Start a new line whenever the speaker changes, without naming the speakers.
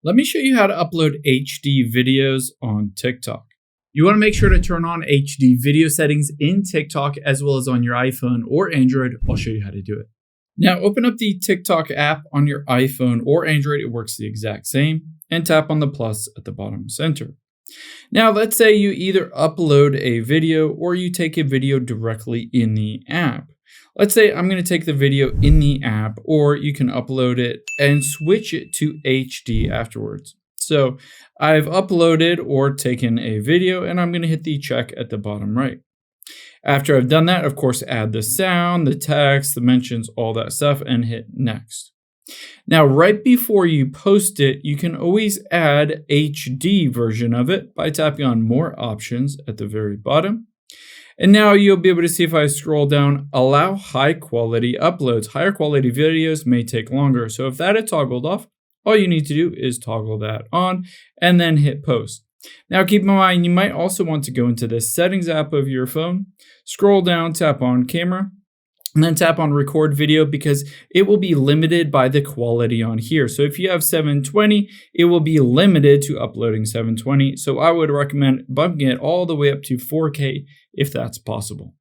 Let me show you how to upload HD videos on TikTok. You want to make sure to turn on HD video settings in TikTok as well as on your iPhone or Android. I'll show you how to do it. Now open up the TikTok app on your iPhone or Android. It works the exact same. And tap on the plus at the bottom center. Now let's say you either upload a video or you take a video directly in the app. Let's say I'm going to take the video in the app, or you can upload it and switch it to HD afterwards. So I've uploaded or taken a video and I'm going to hit the check at the bottom right. After I've done that, of course, add the sound, the text, the mentions, all that stuff, and hit next. Now, right before you post it, you can always add HD version of it by tapping on more options at the very bottom. And now you'll be able to see if I scroll down, allow high quality uploads. Higher quality videos may take longer. So if that is toggled off, all you need to do is toggle that on and then hit post. Now keep in mind, you might also want to go into the settings app of your phone, scroll down, tap on camera, and then tap on record video because it will be limited by the quality on here. So if you have 720, it will be limited to uploading 720. So I would recommend bumping it all the way up to 4K if that's possible.